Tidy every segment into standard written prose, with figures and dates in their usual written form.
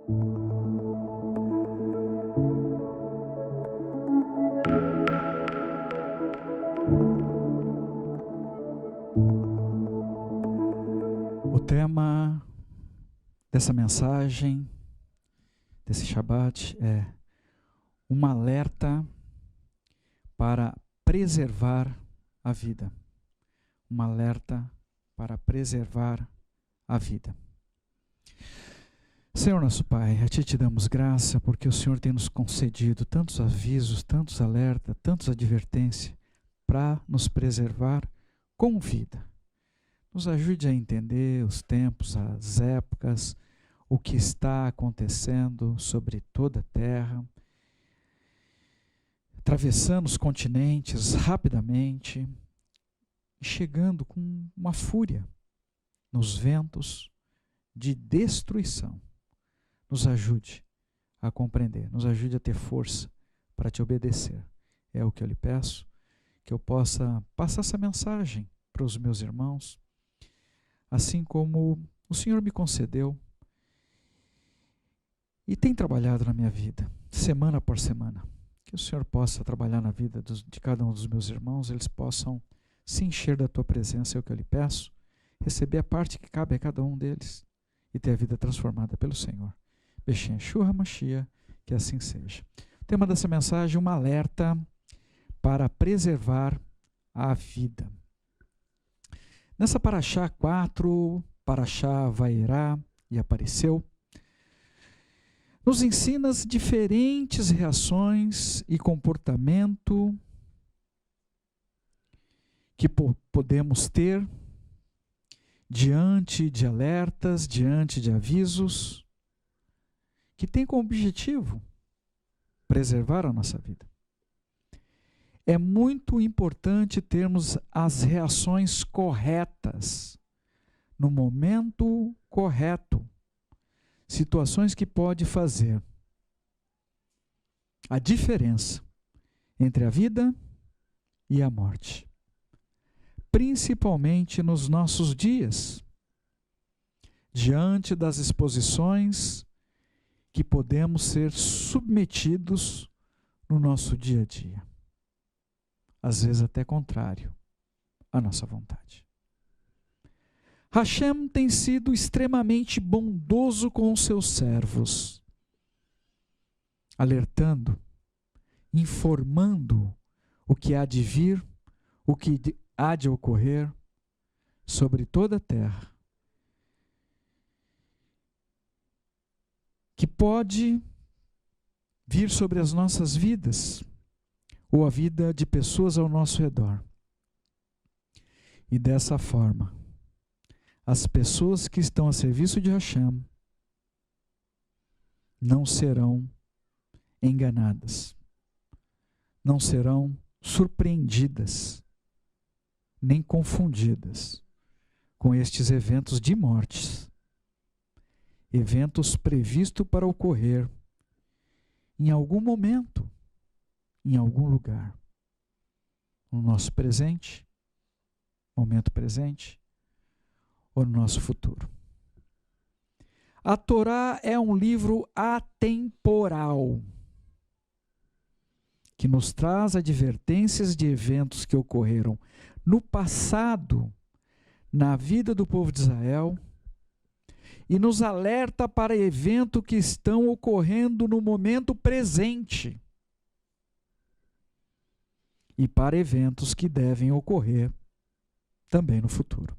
O tema dessa mensagem, desse Shabbat, é um alerta para preservar a vida. Um alerta para preservar a vida. Senhor nosso Pai, a Ti te damos graça porque o Senhor tem nos concedido tantos avisos, tantos alertas, tantas advertências para nos preservar com vida. Nos ajude a entender os tempos, as épocas, o que está acontecendo sobre toda a terra, atravessando os continentes rapidamente, chegando com uma fúria nos ventos de destruição. Nos ajude a compreender, nos ajude a ter força para te obedecer. É o que eu lhe peço, que eu possa passar essa mensagem para os meus irmãos, assim como o Senhor me concedeu e tem trabalhado na minha vida, semana por semana. Que o Senhor possa trabalhar na vida de cada um dos meus irmãos, eles possam se encher da Tua presença, é o que eu lhe peço, receber a parte que cabe a cada um deles e ter a vida transformada pelo Senhor. Beshem Yeshua Mashiach, que assim seja. O tema dessa mensagem é um alerta para preservar a vida. Nessa Parashá 4, Parashá Vairá e Apareceu, nos ensina as diferentes reações e comportamento que podemos ter diante de alertas, diante de avisos, que tem como objetivo preservar a nossa vida. É muito importante termos as reações corretas, no momento correto, situações que pode fazer a diferença entre a vida e a morte, principalmente nos nossos dias, diante das exposições que podemos ser submetidos no nosso dia a dia, às vezes até contrário à nossa vontade. Hashem tem sido extremamente bondoso com os seus servos, alertando, informando o que há de vir, o que há de ocorrer sobre toda a terra, que pode vir sobre as nossas vidas, ou a vida de pessoas ao nosso redor. E dessa forma, as pessoas que estão a serviço de Hashem não serão enganadas, não serão surpreendidas, nem confundidas com estes eventos de mortes, eventos previstos para ocorrer em algum momento, em algum lugar, no nosso presente, momento presente, ou no nosso futuro. A Torá é um livro atemporal, que nos traz advertências de eventos que ocorreram no passado, na vida do povo de Israel, e nos alerta para eventos que estão ocorrendo no momento presente, e para eventos que devem ocorrer também no futuro.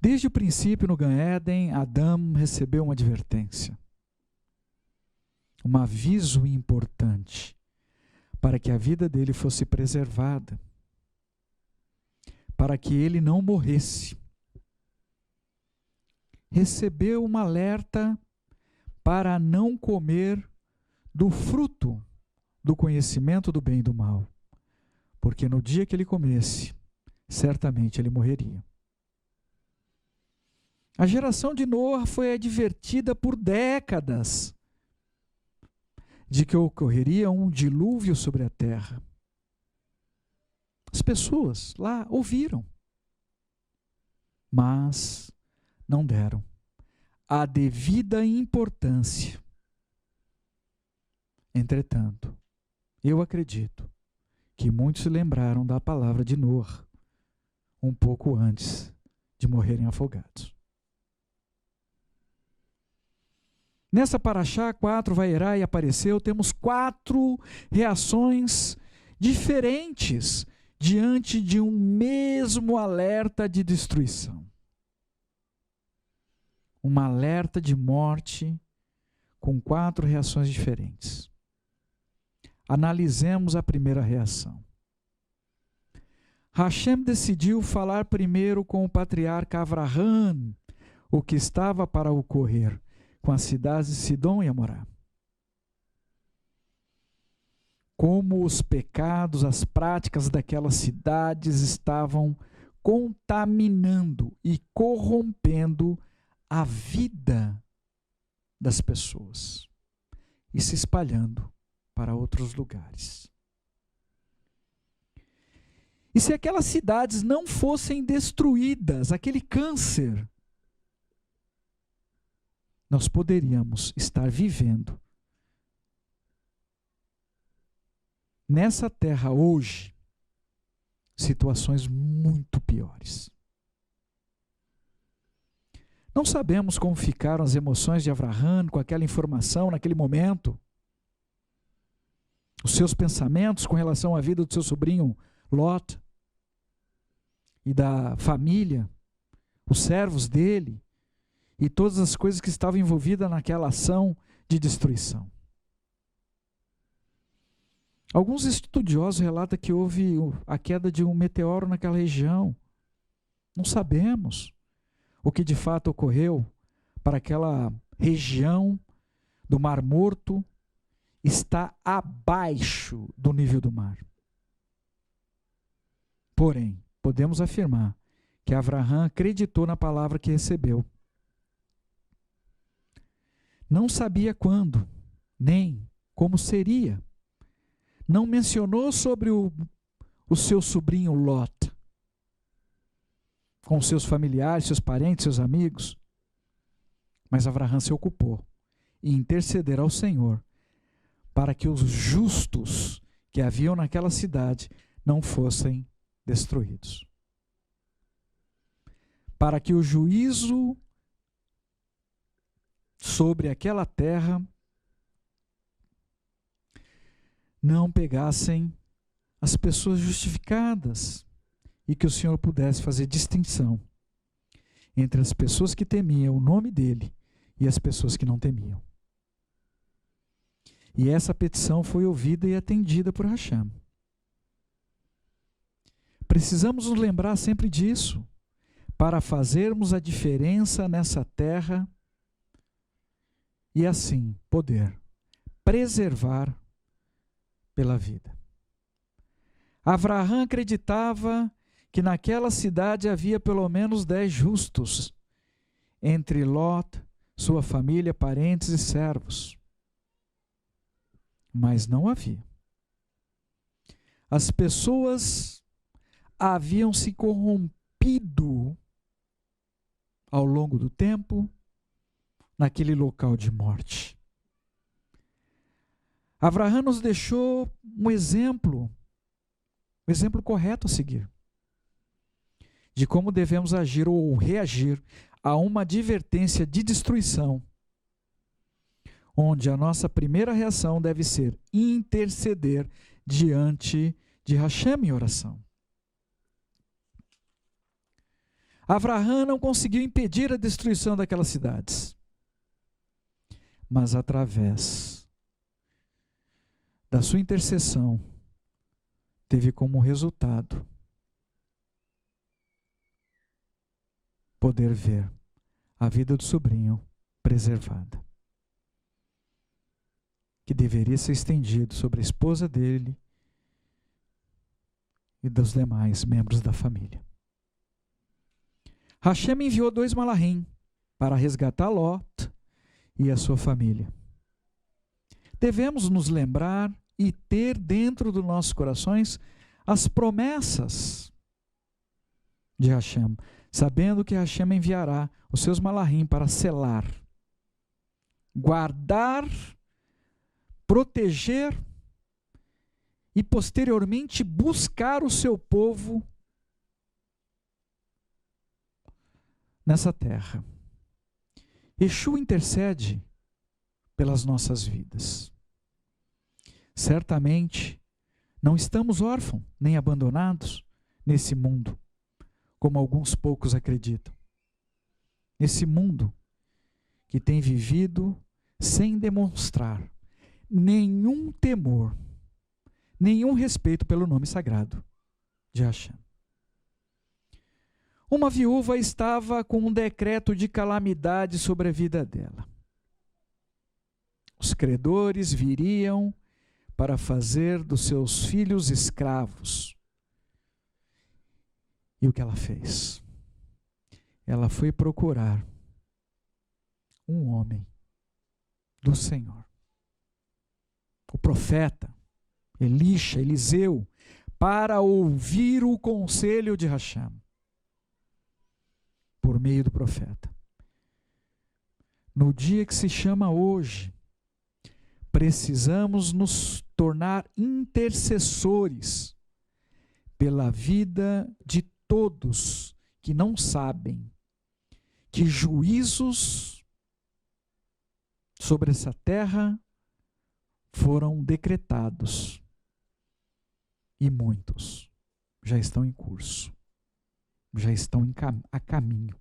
Desde o princípio, no Gan Éden, Adão recebeu uma advertência, um aviso importante para que a vida dele fosse preservada, para que ele não morresse. Recebeu um alerta para não comer do fruto do conhecimento do bem e do mal, porque no dia que ele comesse, certamente ele morreria. A geração de Noé foi advertida por décadas de que ocorreria um dilúvio sobre a terra. As pessoas lá ouviram, mas não deram a devida importância. Entretanto, eu acredito que muitos se lembraram da palavra de Noa um pouco antes de morrerem afogados. Nessa paraxá 4, Vairá e apareceu, temos 4 reações diferentes diante de um mesmo alerta de destruição. Um alerta de morte com 4 reações diferentes. Analisemos a primeira reação. Hashem decidiu falar primeiro com o patriarca Avraham, o que estava para ocorrer com as cidades de Sidom e Amorá. Como os pecados, as práticas daquelas cidades estavam contaminando e corrompendo a vida das pessoas e se espalhando para outros lugares. E se aquelas cidades não fossem destruídas, aquele câncer, nós poderíamos estar vivendo nessa terra hoje situações muito piores. Não sabemos como ficaram as emoções de Avraham com aquela informação naquele momento. Os seus pensamentos com relação à vida do seu sobrinho Lot e da família, os servos dele e todas as coisas que estavam envolvidas naquela ação de destruição. Alguns estudiosos relatam que houve a queda de um meteoro naquela região. Não sabemos o que de fato ocorreu para aquela região do Mar Morto está abaixo do nível do mar. Porém, podemos afirmar que Avraham acreditou na palavra que recebeu. Não sabia quando, nem como seria. Não mencionou sobre o seu sobrinho Lot, com seus familiares, seus parentes, seus amigos. Mas Avraham se ocupou em interceder ao Senhor para que os justos que haviam naquela cidade não fossem destruídos. Para que o juízo sobre aquela terra não pegassem as pessoas justificadas e que o Senhor pudesse fazer distinção entre as pessoas que temiam o nome dele e as pessoas que não temiam. E essa petição foi ouvida e atendida por Hashem. Precisamos nos lembrar sempre disso, para fazermos a diferença nessa terra e assim poder preservar pela vida. Avraham acreditava que naquela cidade havia pelo menos 10 justos, entre Lot, sua família, parentes e servos. Mas não havia. As pessoas haviam se corrompido ao longo do tempo naquele local de morte. Avraham nos deixou um exemplo correto a seguir, de como devemos agir ou reagir a uma advertência de destruição, onde a nossa primeira reação deve ser interceder diante de Hashem em oração. Avraham não conseguiu impedir a destruição daquelas cidades, mas através da sua intercessão, teve como resultado poder ver a vida do sobrinho preservada, que deveria ser estendido sobre a esposa dele e dos demais membros da família. Hashem enviou 2 malahim para resgatar Lot e a sua família. Devemos nos lembrar e ter dentro dos nossos corações as promessas de Hashem. sabendo que Hashem enviará os seus malahim para selar, guardar, proteger e posteriormente buscar o seu povo nessa terra. Yeshua intercede pelas nossas vidas. Certamente não estamos órfãos nem abandonados nesse mundo, como alguns poucos acreditam. Nesse mundo que tem vivido sem demonstrar nenhum temor, nenhum respeito pelo nome sagrado de Hashem. Uma viúva estava com um decreto de calamidade sobre a vida dela. Os credores viriam para fazer dos seus filhos escravos. E o que ela fez? Ela foi procurar um homem do Senhor, o profeta Eliseu, para ouvir o conselho de Hashem, por meio do profeta. No dia que se chama hoje, precisamos nos tornar intercessores pela vida de todos que não sabem que juízos sobre essa terra foram decretados e muitos já estão em curso, já estão a caminho.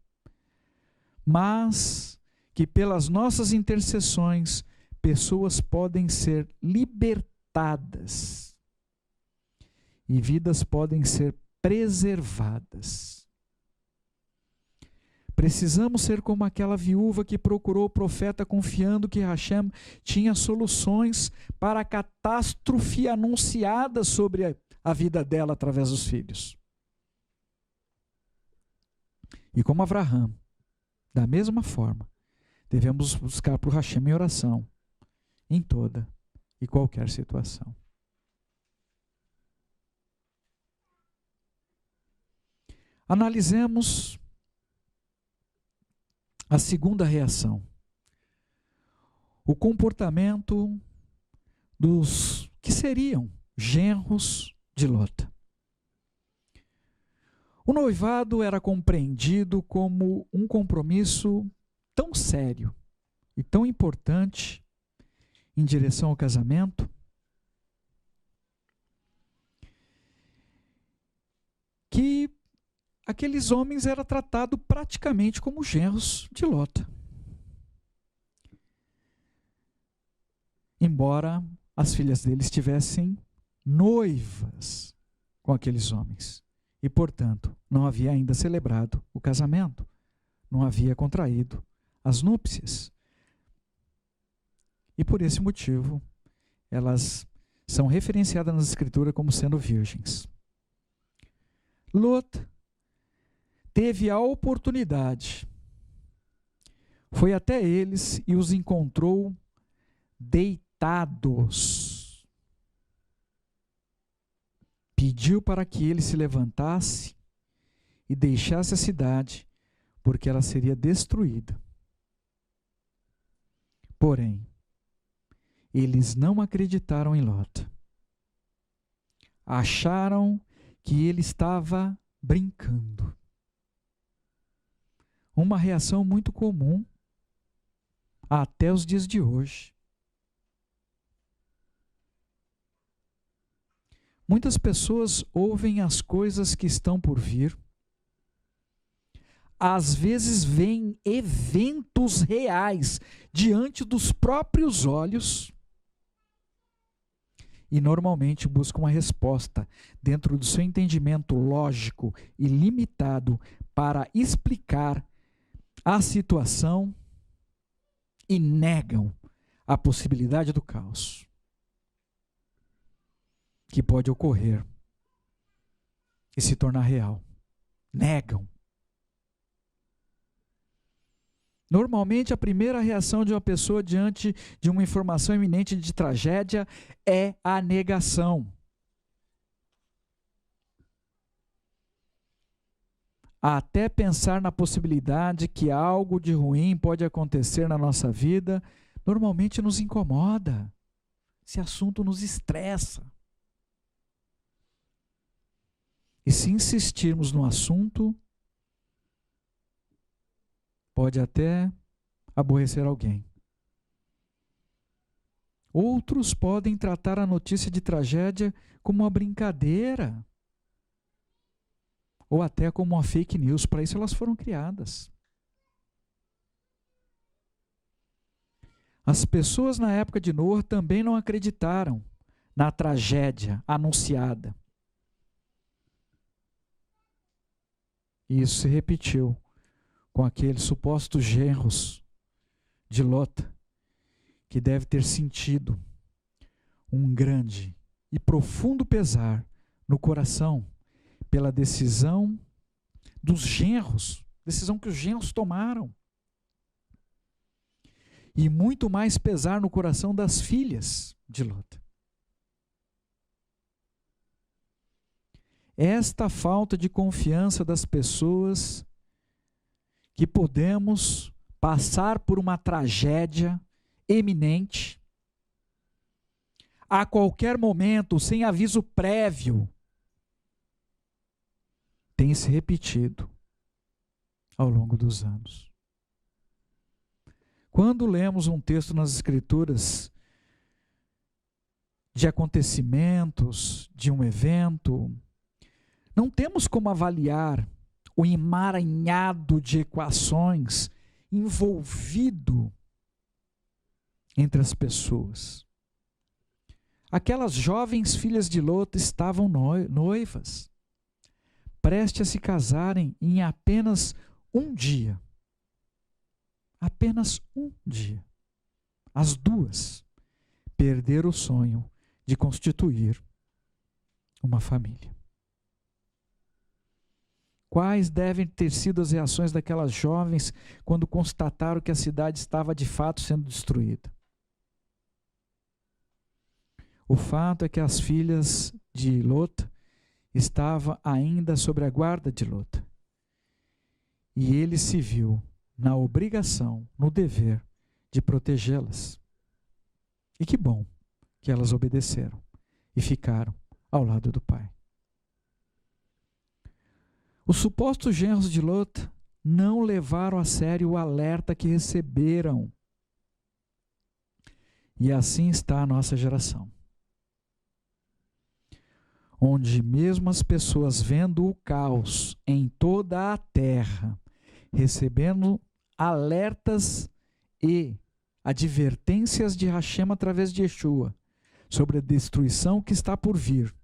Mas que pelas nossas intercessões pessoas podem ser libertadas e vidas podem ser preservadas. Precisamos ser como aquela viúva que procurou o profeta confiando que Hashem tinha soluções para a catástrofe anunciada sobre a vida dela através dos filhos. E como Avraham, da mesma forma, devemos buscar por Hashem em oração, em toda e qualquer situação. Analisemos a segunda reação. O comportamento dos que seriam genros de Lot. O noivado era compreendido como um compromisso tão sério e tão importante em direção ao casamento, que aqueles homens eram tratados praticamente como genros de Lot. Embora as filhas deles estivessem noivas com aqueles homens. E, portanto, não havia ainda celebrado o casamento. Não havia contraído as núpcias. E por esse motivo, elas são referenciadas nas Escrituras como sendo virgens. Lot teve a oportunidade, foi até eles e os encontrou deitados. Pediu para que ele se levantasse e deixasse a cidade, porque ela seria destruída. Porém, eles não acreditaram em Lot. Acharam que ele estava brincando. Uma reação muito comum até os dias de hoje. Muitas pessoas ouvem as coisas que estão por vir. Às vezes veem eventos reais diante dos próprios olhos e normalmente buscam uma resposta dentro do seu entendimento lógico e limitado para explicar a situação e negam a possibilidade do caos que pode ocorrer e se tornar real. Negam. Normalmente, a primeira reação de uma pessoa diante de uma informação iminente de tragédia é a negação. até pensar na possibilidade que algo de ruim pode acontecer na nossa vida, normalmente nos incomoda. Esse assunto nos estressa. E se insistirmos no assunto, pode até aborrecer alguém. Outros podem tratar a notícia de tragédia como uma brincadeira, ou até como uma fake news. Para isso elas foram criadas. As pessoas na época de Noé também não acreditaram na tragédia anunciada. E isso se repetiu com aqueles supostos genros de Lot, que deve ter sentido um grande e profundo pesar no coração pela decisão dos genros, decisão que os genros tomaram. E muito mais pesar no coração das filhas de Lot. Esta falta de confiança das pessoas, que podemos passar por uma tragédia eminente, a qualquer momento, sem aviso prévio, tem se repetido ao longo dos anos. Quando lemos um texto nas Escrituras de acontecimentos, de um evento, não temos como avaliar o emaranhado de equações envolvido entre as pessoas. Aquelas jovens filhas de Lot estavam noivas, prestes a se casarem em apenas um dia. Apenas um dia. As duas perderam o sonho de constituir uma família. Quais devem ter sido as reações daquelas jovens quando constataram que a cidade estava de fato sendo destruída? O fato é que as filhas de Lot estavam ainda sob a guarda de Lot. E ele se viu na obrigação, no dever de protegê-las. E que bom que elas obedeceram e ficaram ao lado do pai. Os supostos genros de Lot não levaram a sério o alerta que receberam. E assim está a nossa geração. Onde mesmo as pessoas vendo o caos em toda a terra, recebendo alertas e advertências de Hashem através de Yeshua sobre a destruição que está por vir.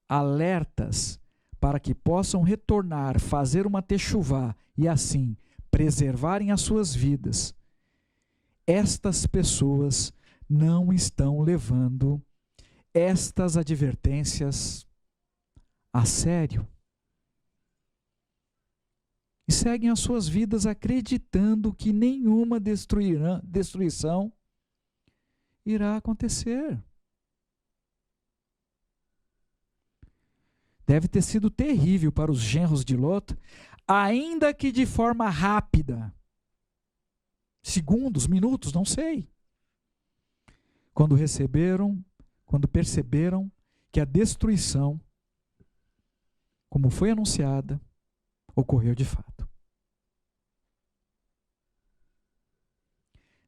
Alertas para que possam retornar, fazer uma techuvá e assim preservarem as suas vidas. Estas pessoas não estão levando estas advertências a sério. E seguem as suas vidas acreditando que nenhuma destruição irá acontecer. Deve ter sido terrível para os genros de Lot, ainda que de forma rápida. Segundos, minutos, não sei. Quando perceberam que a destruição, como foi anunciada, ocorreu de fato.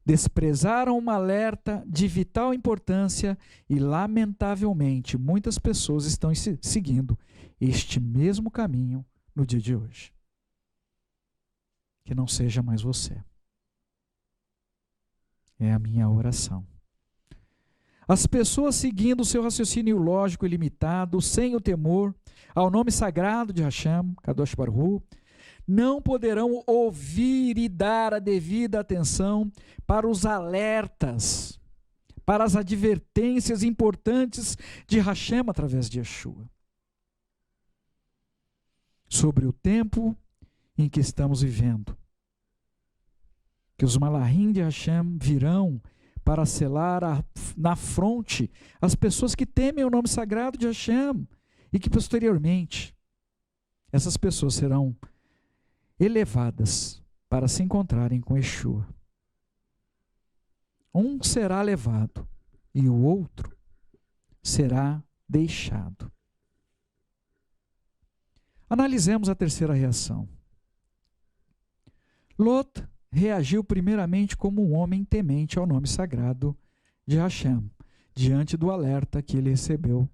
Desprezaram uma alerta de vital importância e, lamentavelmente, muitas pessoas estão seguindo este mesmo caminho no dia de hoje. Que não seja mais você. É a minha oração. As pessoas seguindo o seu raciocínio lógico ilimitado, sem o temor ao nome sagrado de Hashem, Kadosh Baruch Hu, não poderão ouvir e dar a devida atenção para os alertas, para as advertências importantes de Hashem através de Yeshua. Sobre o tempo em que estamos vivendo. Que os malahim de Hashem virão para selar na fronte as pessoas que temem o nome sagrado de Hashem e que posteriormente essas pessoas serão elevadas para se encontrarem com Yeshua. Um será levado e o outro será deixado. Analisemos a terceira reação. Lot reagiu primeiramente como um homem temente ao nome sagrado de Hashem, diante do alerta que ele recebeu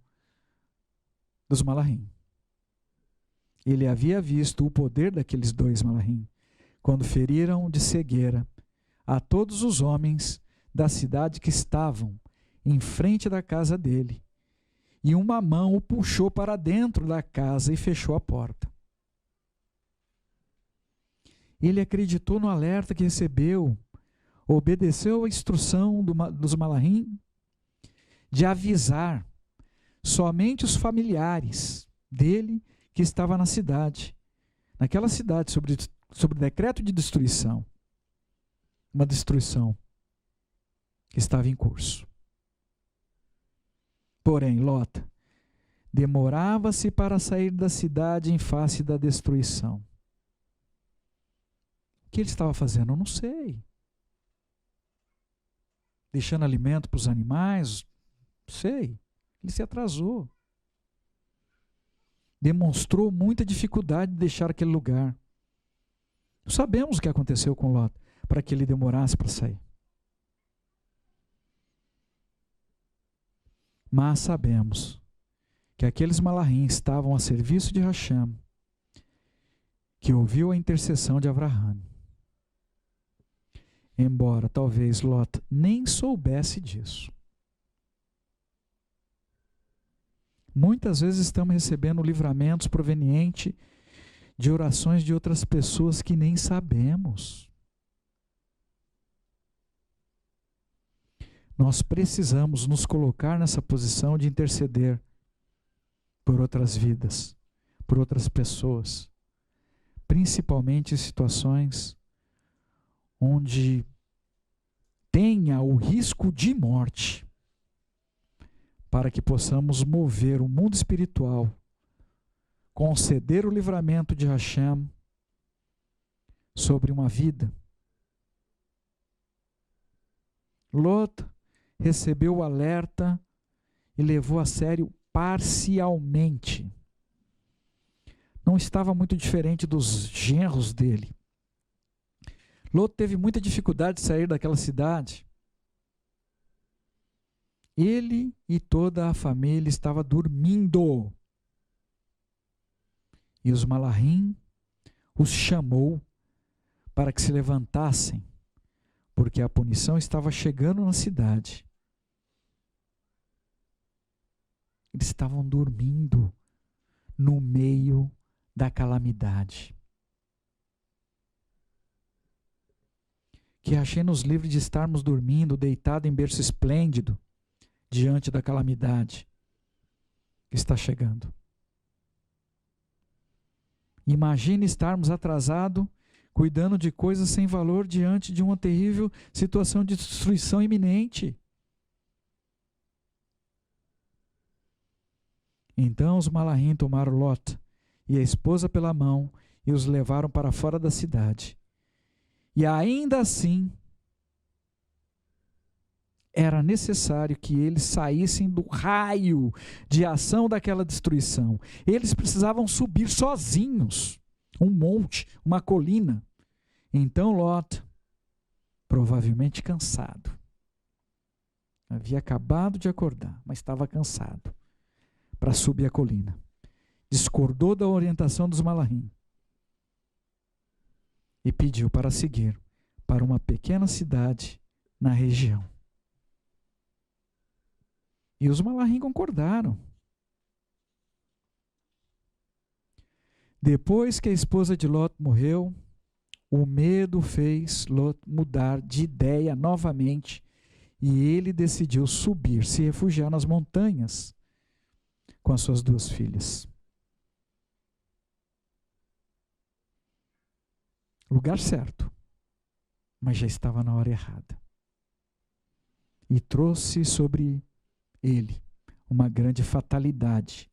dos Malahim. Ele havia visto o poder daqueles dois Malahim, quando feriram de cegueira a todos os homens da cidade que estavam em frente da casa dele, e uma mão o puxou para dentro da casa e fechou a porta. Ele acreditou no alerta que recebeu, obedeceu a instrução dos Malahim de avisar somente os familiares dele que estavam na cidade, naquela cidade, sobre o decreto de destruição, uma destruição que estava em curso. Porém, Lot demorava-se para sair da cidade em face da destruição. O que ele estava fazendo? Eu não sei. Deixando alimento para os animais? Não sei. Ele se atrasou. Demonstrou muita dificuldade de deixar aquele lugar. Sabemos o que aconteceu com Lot, para que ele demorasse para sair. Mas sabemos que aqueles Malahim estavam a serviço de Hashem, que ouviu a intercessão de Avraham. Embora talvez Lot nem soubesse disso. Muitas vezes estamos recebendo livramentos provenientes de orações de outras pessoas que nem sabemos. Nós precisamos nos colocar nessa posição de interceder por outras vidas, por outras pessoas, principalmente em situações onde tenha o risco de morte, para que possamos mover o mundo espiritual, conceder o livramento de Hashem sobre uma vida. Lot recebeu o alerta e levou a sério parcialmente. Não estava muito diferente dos genros dele. Lot teve muita dificuldade de sair daquela cidade. Ele e toda a família estavam dormindo. E os Malahim os chamou para que se levantassem, porque a punição estava chegando na cidade. Eles estavam dormindo no meio da calamidade. Que Hashem nos livre de estarmos dormindo, deitado em berço esplêndido, diante da calamidade que está chegando. Imagine estarmos atrasados, cuidando de coisas sem valor diante de uma terrível situação de destruição iminente. Então os Malahim tomaram Lot e a esposa pela mão e os levaram para fora da cidade. E ainda assim, era necessário que eles saíssem do raio de ação daquela destruição. Eles precisavam subir sozinhos um monte, uma colina. Então Lot, provavelmente cansado, havia acabado de acordar, mas estava cansado, para subir a colina. Discordou da orientação dos Malahim e pediu para seguir para uma pequena cidade na região. E os Malahim concordaram. Depois que a esposa de Lot morreu, o medo fez Lot mudar de ideia novamente e ele decidiu subir, se refugiar nas montanhas com as suas duas filhas. Lugar certo, mas já estava na hora errada. E trouxe sobre ele uma grande fatalidade.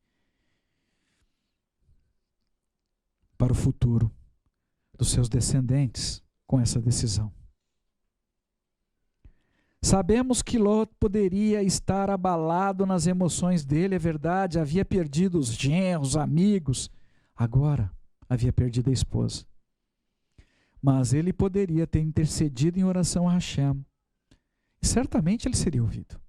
para o futuro dos seus descendentes com essa decisão. Sabemos que Ló poderia estar abalado nas emoções dele, é verdade, havia perdido os genros, amigos, agora havia perdido a esposa. Mas ele poderia ter intercedido em oração a Hashem, e certamente ele seria ouvido.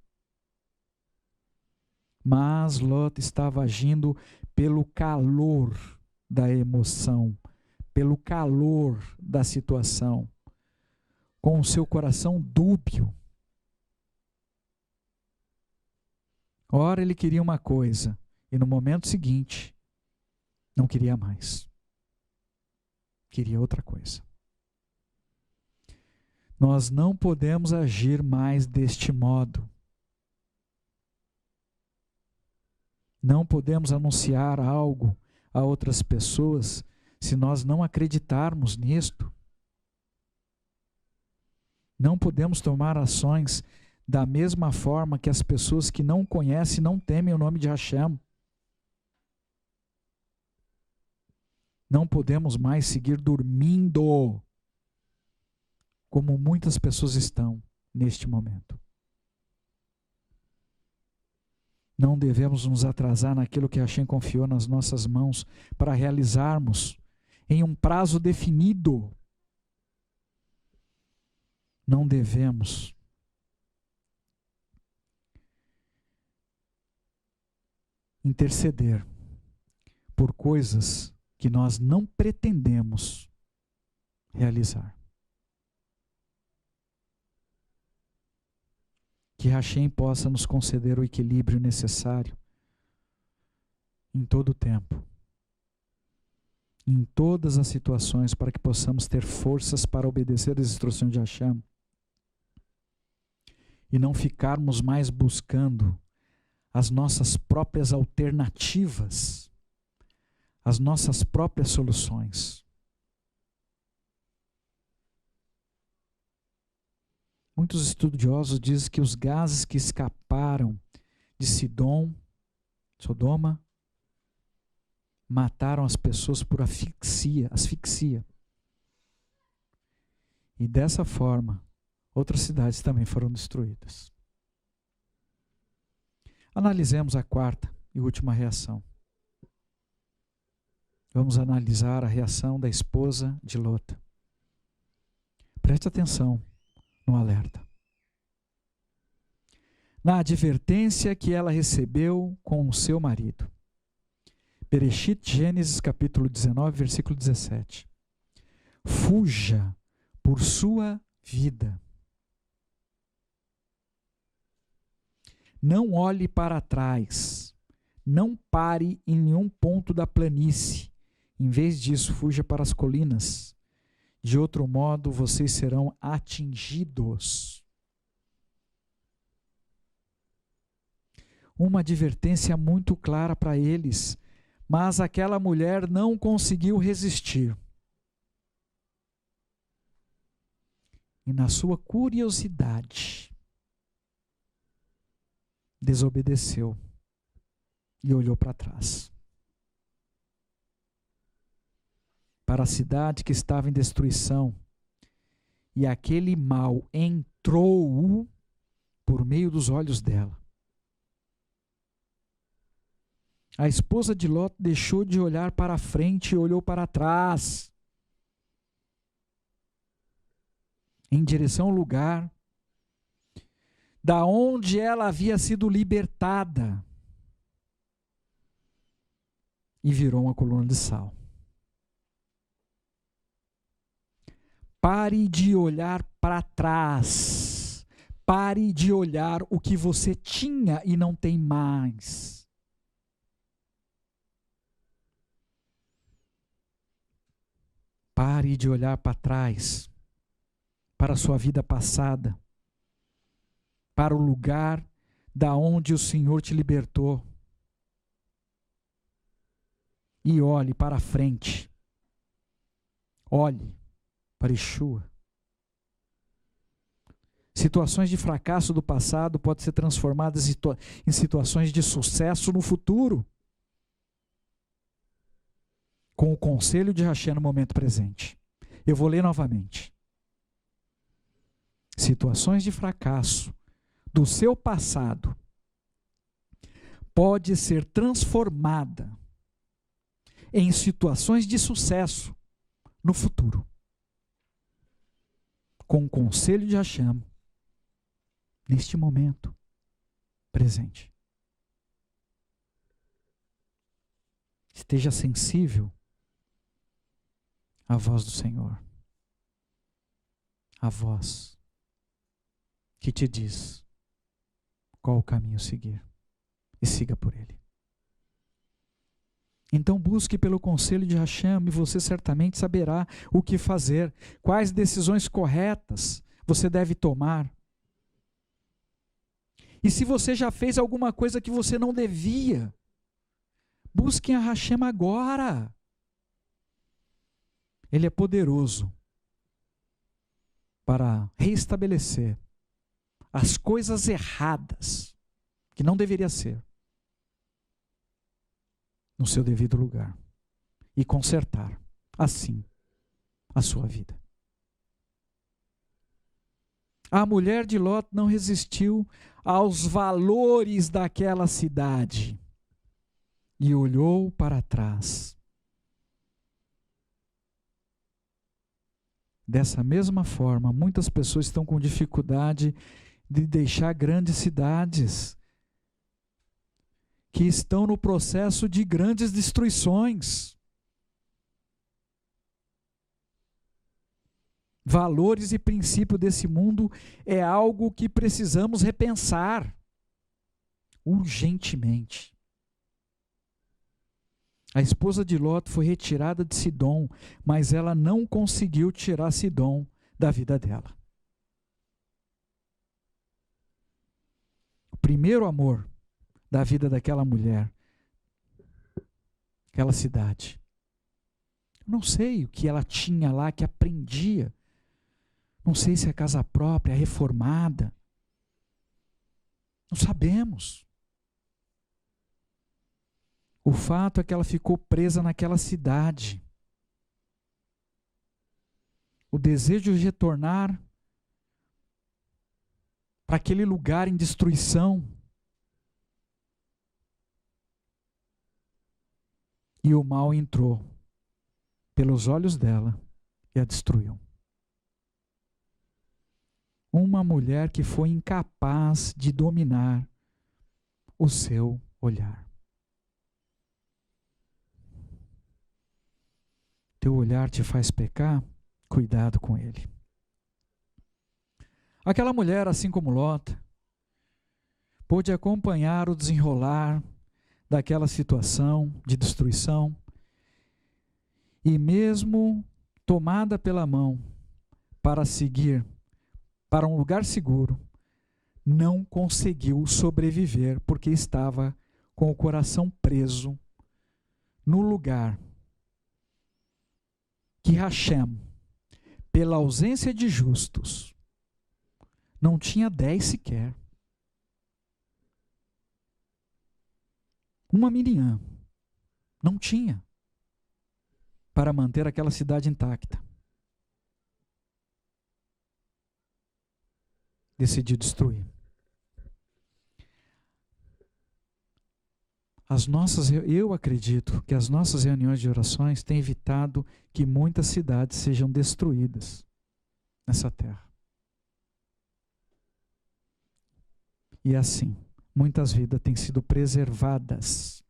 Mas Ló estava agindo pelo calor da emoção, pelo calor da situação, com o seu coração dúbio. Ora ele queria uma coisa, e no momento seguinte, não queria mais. Queria outra coisa. Nós não podemos agir mais deste modo. Não podemos anunciar algo a outras pessoas se nós não acreditarmos nisto. Não podemos tomar ações da mesma forma que as pessoas que não conhecem, não temem o nome de Hashem. Não podemos mais seguir dormindo, como muitas pessoas estão neste momento. Não devemos nos atrasar naquilo que Hashem confiou nas nossas mãos para realizarmos em um prazo definido. Não devemos interceder por coisas que nós não pretendemos realizar. Que Hashem possa nos conceder o equilíbrio necessário em todo o tempo, em todas as situações, para que possamos ter forças para obedecer as instruções de Hashem e não ficarmos mais buscando as nossas próprias alternativas, as nossas próprias soluções. Muitos estudiosos dizem que os gases que escaparam de Sodoma, mataram as pessoas por asfixia. E dessa forma, outras cidades também foram destruídas. Analisemos a quarta e última reação. Vamos analisar a reação da esposa de Ló. Preste atenção no alerta. Na advertência que ela recebeu com o seu marido. Bereshit, Gênesis capítulo 19, versículo 17. Fuja por sua vida. Não olhe para trás, não pare em nenhum ponto da planície. Em vez disso, fuja para as colinas. De outro modo, vocês serão atingidos. Uma advertência muito clara para eles, mas aquela mulher não conseguiu resistir. E na sua curiosidade, desobedeceu e olhou para trás. Para a cidade que estava em destruição, e aquele mal entrou por meio dos olhos dela. A esposa de Ló deixou de olhar para frente e olhou para trás, em direção ao lugar da onde ela havia sido libertada, e virou uma coluna de sal. Pare de olhar para trás. Pare de olhar o que você tinha e não tem mais. Pare de olhar para trás, para a sua vida passada, para o lugar da onde o Senhor te libertou. E olhe para frente. Olhe para Yeshua. Situações de fracasso do passado podem ser transformadas em situações de sucesso no futuro. com o conselho de Hashem no momento presente. Eu vou ler novamente. Situações de fracasso do seu passado pode ser transformada em situações de sucesso no futuro, com o conselho de Hashem neste momento presente. Esteja sensível à voz do Senhor, a voz que te diz qual o caminho seguir, e siga por ele. Então busque pelo conselho de Hashem e você certamente saberá o que fazer, quais decisões corretas você deve tomar. E se você já fez alguma coisa que você não devia, busque a Hashem agora. Ele é poderoso para reestabelecer as coisas erradas, que não deveria ser, no seu devido lugar, e consertar, assim, a sua vida. A mulher de Ló não resistiu aos valores daquela cidade e olhou para trás. Dessa mesma forma, muitas pessoas estão com dificuldade de deixar grandes cidades, que estão no processo de grandes destruições. Valores e princípios desse mundo é algo que precisamos repensar urgentemente. A esposa de Ló foi retirada de Sidom, mas ela não conseguiu tirar Sidom da vida dela. O primeiro amor da vida daquela mulher, aquela cidade. Não sei o que ela tinha lá que aprendia. Não sei se é casa própria, reformada. Não sabemos. O fato é que ela ficou presa naquela cidade. O desejo de retornar para aquele lugar em destruição. E o mal entrou pelos olhos dela e a destruiu. Uma mulher que foi incapaz de dominar o seu olhar. Teu olhar te faz pecar? Cuidado com ele. Aquela mulher, assim como Lota, pôde acompanhar o desenrolar daquela situação de destruição e mesmo tomada pela mão para seguir para um lugar seguro, não conseguiu sobreviver porque estava com o coração preso no lugar que Hashem, pela ausência de justos, não tinha 10 sequer. Uma Miriam não tinha para manter aquela cidade intacta. Decidiu destruir. Eu acredito que as nossas reuniões de orações têm evitado que muitas cidades sejam destruídas nessa terra. E assim, muitas vidas têm sido preservadas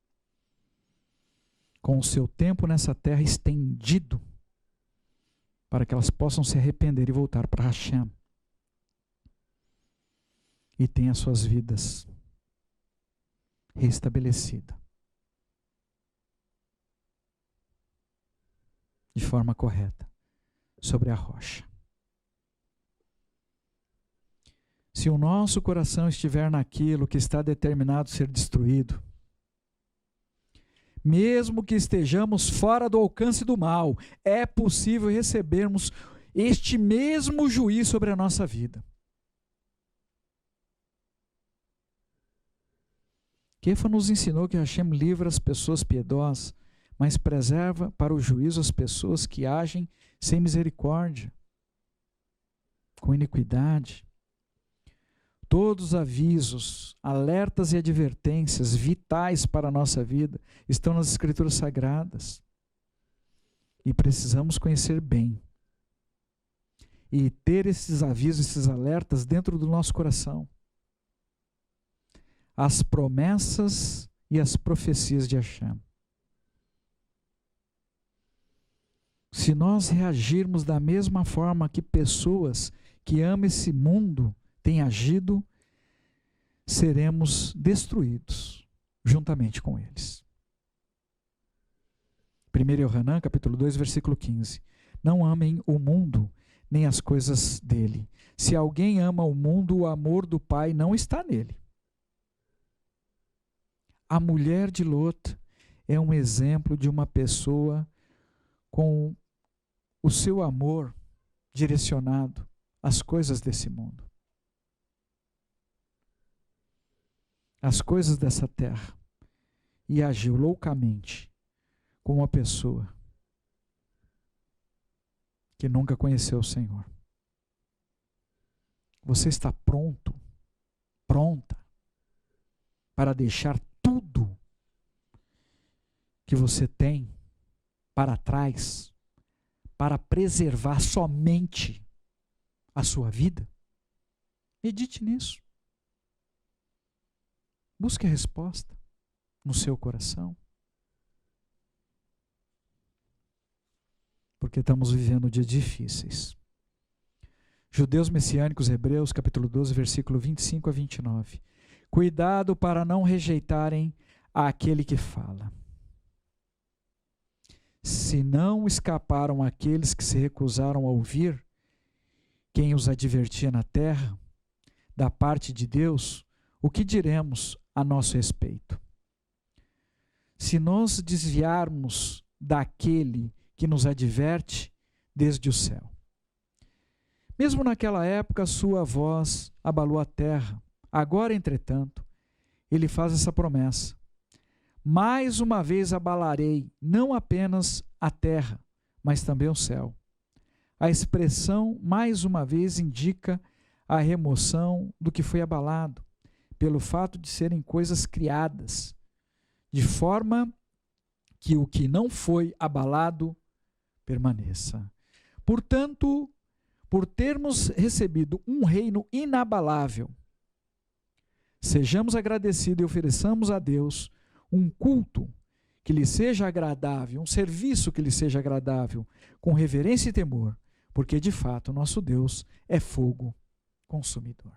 com o seu tempo nessa terra estendido para que elas possam se arrepender e voltar para Hashem e tenham suas vidas restabelecidas de forma correta sobre a rocha. Se o nosso coração estiver naquilo que está determinado a ser destruído, mesmo que estejamos fora do alcance do mal, é possível recebermos este mesmo juízo sobre a nossa vida. Kefa nos ensinou que Hashem livra as pessoas piedosas, mas preserva para o juízo as pessoas que agem sem misericórdia, com iniquidade. Todos os avisos, alertas e advertências vitais para a nossa vida estão nas Escrituras Sagradas. E precisamos conhecer bem. E ter esses avisos, esses alertas dentro do nosso coração. As promessas e as profecias de Hashem. Se nós reagirmos da mesma forma que pessoas que amam esse mundo têm agido, seremos destruídos juntamente com eles. 1 Yohanan, capítulo 2, versículo 15. Não amem o mundo, nem as coisas dele. Se alguém ama o mundo, o amor do Pai não está nele. A mulher de Lot é um exemplo de uma pessoa com o seu amor direcionado às coisas desse mundo, às coisas dessa terra, e agiu loucamente como uma pessoa que nunca conheceu o Senhor. Você está pronto, pronta, para deixar tudo que você tem para trás, para preservar somente a sua vida? Medite nisso. Busque a resposta no seu coração. Porque estamos vivendo dias difíceis. Judeus Messiânicos Hebreus, capítulo 12, versículo 25 a 29. Cuidado para não rejeitarem aquele que fala. Se não escaparam aqueles que se recusaram a ouvir quem os advertia na terra, da parte de Deus, o que diremos a nosso respeito? Se nós desviarmos daquele que nos adverte desde o céu. Mesmo naquela época, sua voz abalou a terra. Agora, entretanto, ele faz essa promessa. Mais uma vez abalarei não apenas a terra, mas também o céu. A expressão mais uma vez indica a remoção do que foi abalado, pelo fato de serem coisas criadas, de forma que o que não foi abalado permaneça. Portanto, por termos recebido um reino inabalável, sejamos agradecidos e ofereçamos a Deus um culto que lhe seja agradável, um serviço que lhe seja agradável, com reverência e temor, porque de fato nosso Deus é fogo consumidor.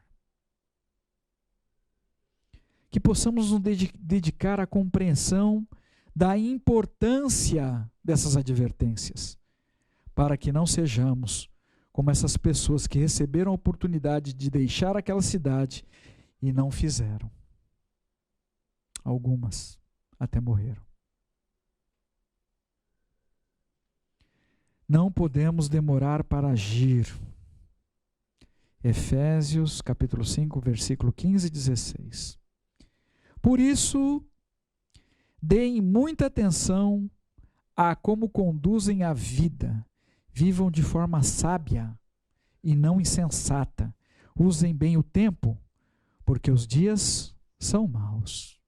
Que possamos nos dedicar à compreensão da importância dessas advertências, para que não sejamos como essas pessoas que receberam a oportunidade de deixar aquela cidade e não fizeram. Algumas até morreram. Não podemos demorar para agir. Efésios capítulo 5, versículo 15 e 16. Por isso, deem muita atenção a como conduzem a vida. Vivam de forma sábia e não insensata. Usem bem o tempo, porque os dias são maus.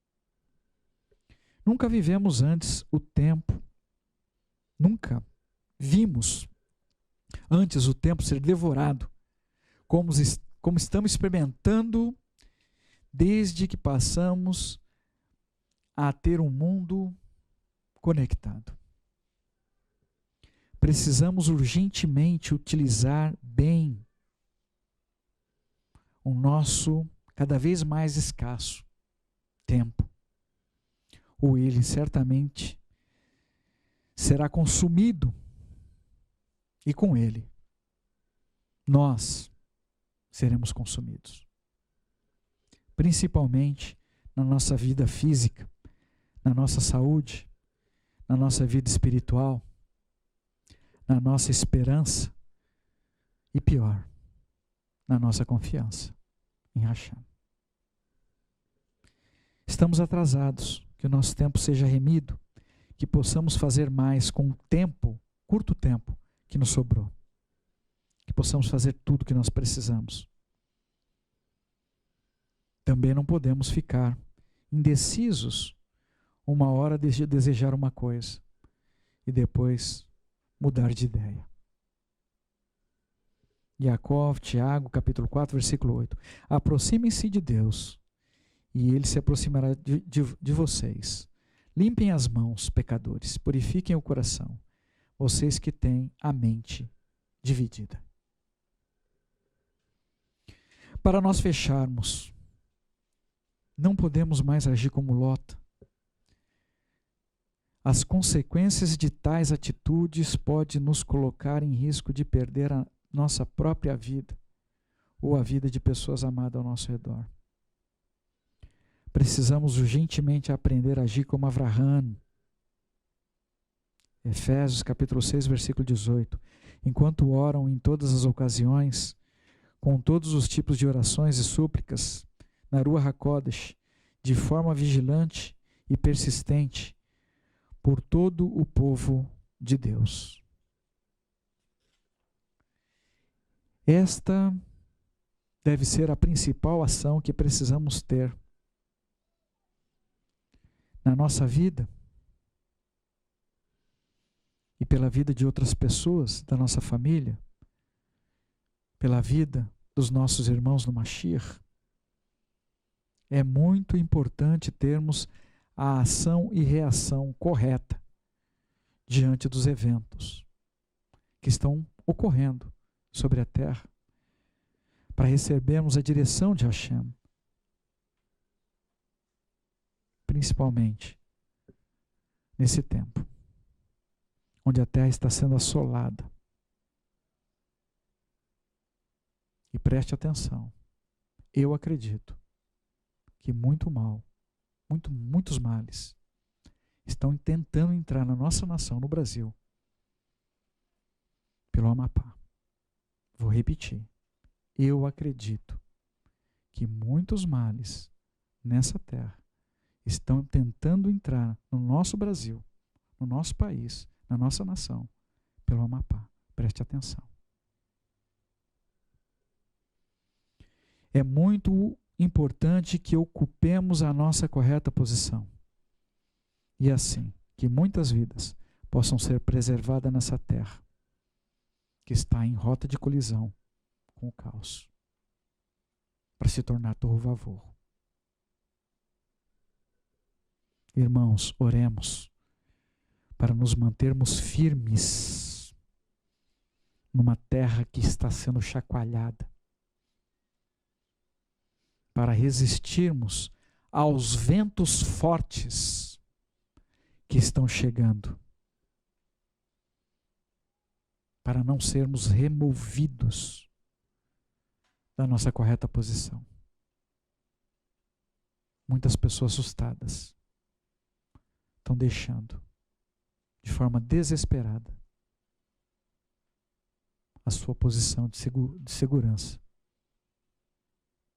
Nunca vivemos antes o tempo. Nunca vimos antes o tempo ser devorado, como estamos experimentando desde que passamos a ter um mundo conectado. Precisamos urgentemente utilizar bem o nosso cada vez mais escasso tempo, ou ele certamente será consumido, e com ele nós seremos consumidos, principalmente na nossa vida física, na nossa saúde, na nossa vida espiritual, na nossa esperança e, pior, na nossa confiança em Hashem. Estamos atrasados, que o nosso tempo seja remido, que possamos fazer mais com o tempo, curto tempo, que nos sobrou. Que possamos fazer tudo o que nós precisamos. Também não podemos ficar indecisos uma hora de desejar uma coisa e depois mudar de ideia. Jacó, Tiago, capítulo 4, versículo 8. Aproximem-se de Deus, e Ele se aproximará de vocês. Limpem as mãos, pecadores, purifiquem o coração, vocês que têm a mente dividida. Para nós fecharmos, não podemos mais agir como Ló. As consequências de tais atitudes podem nos colocar em risco de perder a nossa própria vida ou a vida de pessoas amadas ao nosso redor. Precisamos urgentemente aprender a agir como Avraham. Efésios capítulo 6, versículo 18. Enquanto oram em todas as ocasiões, com todos os tipos de orações e súplicas, na Ruach HaKodesh, de forma vigilante e persistente, por todo o povo de Deus. Esta deve ser a principal ação que precisamos ter na nossa vida e pela vida de outras pessoas da nossa família, pela vida dos nossos irmãos no Mashiach. É muito importante termos a ação e reação correta diante dos eventos que estão ocorrendo sobre a terra, para recebermos a direção de Hashem, principalmente nesse tempo, onde a terra está sendo assolada. E preste atenção, eu acredito que muito mal, muitos males estão tentando entrar na nossa nação, no Brasil, pelo Amapá. Vou repetir, eu acredito que muitos males nessa terra estão tentando entrar no nosso Brasil, no nosso país, na nossa nação, pelo Amapá. Preste atenção. É muito importante que ocupemos a nossa correta posição. E assim, que muitas vidas possam ser preservadas nessa terra, que está em rota de colisão com o caos, para se tornar tohu vavohu. Irmãos, oremos para nos mantermos firmes numa terra que está sendo chacoalhada, para resistirmos aos ventos fortes que estão chegando, para não sermos removidos da nossa correta posição. Muitas pessoas assustadas estão deixando, de forma desesperada, a sua posição de segurança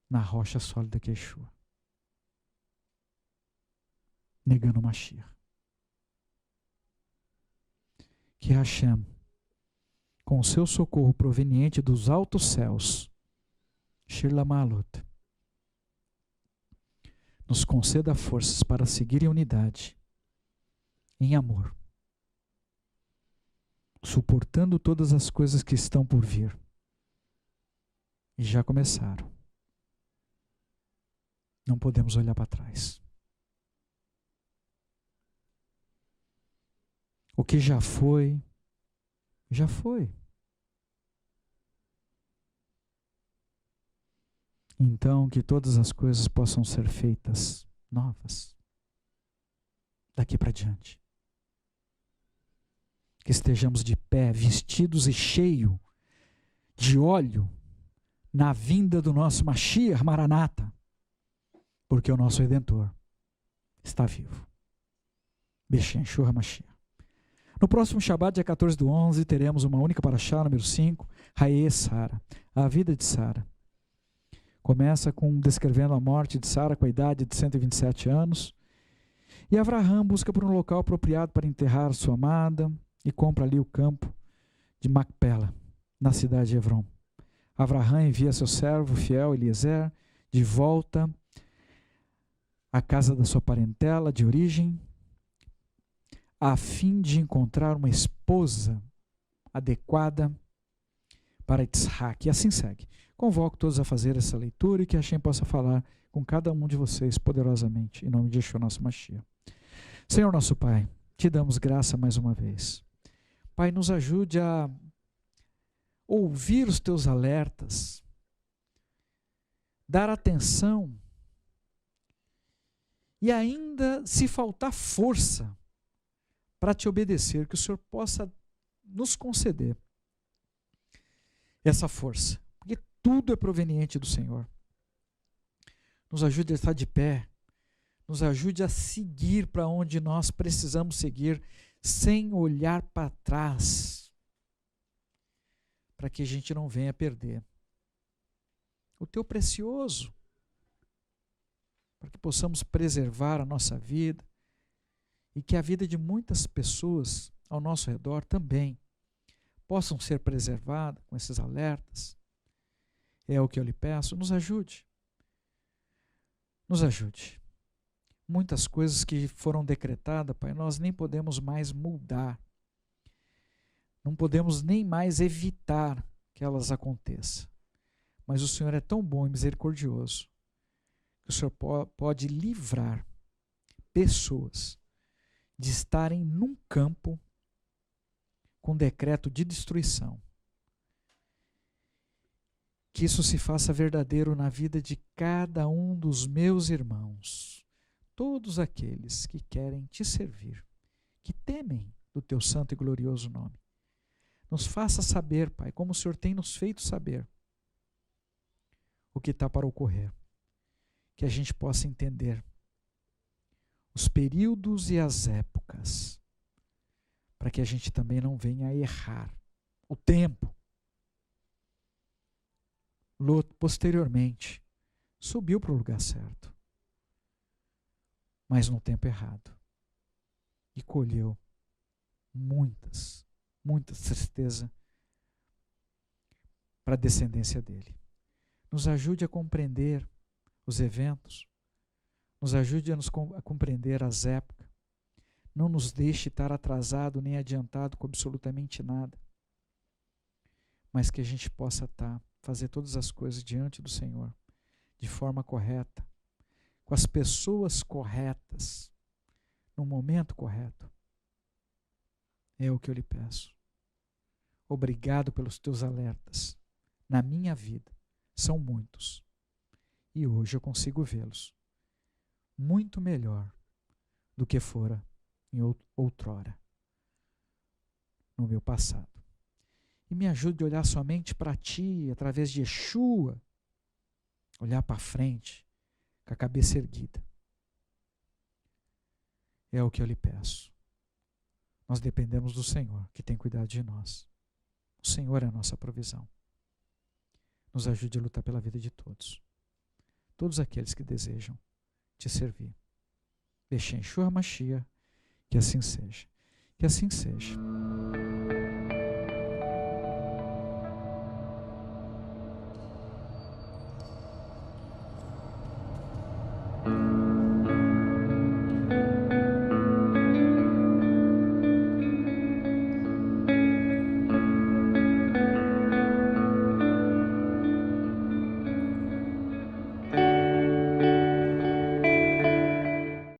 na rocha sólida que é Yeshua, negando o Mashiach. Que Hashem, com o seu socorro proveniente dos altos céus, Shir Lamalot, nos conceda forças para seguir em unidade, em amor, suportando todas as coisas que estão por vir e já começaram. Não podemos olhar para trás. O que já foi, já foi. Então, que todas as coisas possam ser feitas novas daqui para diante. Que estejamos de pé, vestidos e cheios de óleo na vinda do nosso Mashiach Maranata, porque o nosso Redentor está vivo. Beshem Shua Mashiach. No próximo Shabbat, dia 14/11, teremos uma única paraxá, número 5, Haye Sara, a vida de Sara. Começa com descrevendo a morte de Sara com a idade de 127 anos E Avraham busca por um local apropriado para enterrar sua amada e compra ali o campo de Macpela, na cidade de Hebrom. Avraham envia seu servo fiel Eliezer de volta à casa da sua parentela de origem, a fim de encontrar uma esposa adequada para Isaac. E assim segue. Convoco todos a fazer essa leitura e que Hashem possa falar com cada um de vocês poderosamente, em nome de Yeshua, nosso Mashiach. Senhor nosso Pai, te damos graça mais uma vez. Pai, nos ajude a ouvir os teus alertas, dar atenção e ainda, se faltar força para te obedecer, que o Senhor possa nos conceder essa força, porque tudo é proveniente do Senhor. Nos ajude a estar de pé, nos ajude a seguir para onde nós precisamos seguir, sem olhar para trás, para que a gente não venha perder o teu precioso, para que possamos preservar a nossa vida e que a vida de muitas pessoas ao nosso redor também possam ser preservadas com esses alertas. É o que eu lhe peço, nos ajude. Nos ajude. Muitas coisas que foram decretadas, Pai, nós nem podemos mais mudar. Não podemos nem mais evitar que elas aconteçam. Mas o Senhor é tão bom e misericordioso que o Senhor pode livrar pessoas de estarem num campo com decreto de destruição. Que isso se faça verdadeiro na vida de cada um dos meus irmãos, todos aqueles que querem te servir, que temem do teu santo e glorioso nome. Nos faça saber, Pai, como o Senhor tem nos feito saber o que está para ocorrer, que a gente possa entender os períodos e as épocas, para que a gente também não venha a errar o tempo. Lot, posteriormente, subiu para o lugar certo, mas no tempo errado, e colheu muita tristeza para a descendência dele. Nos ajude a compreender os eventos, nos ajude a compreender as épocas, não nos deixe estar atrasado nem adiantado com absolutamente nada, mas que a gente possa fazer todas as coisas diante do Senhor, de forma correta, com as pessoas corretas, no momento correto. É o que eu lhe peço. Obrigado pelos teus alertas. Na minha vida, são muitos. E hoje eu consigo vê-los muito melhor do que fora em outrora, no meu passado. E me ajude a olhar somente para ti, através de Yeshua, olhar para frente, com a cabeça erguida. É o que eu lhe peço. Nós dependemos do Senhor, que tem cuidado de nós. O Senhor é a nossa provisão. Nos ajude a lutar pela vida de todos. Todos aqueles que desejam te servir. Deixe Yeshua Mashiach, que assim seja. Que assim seja.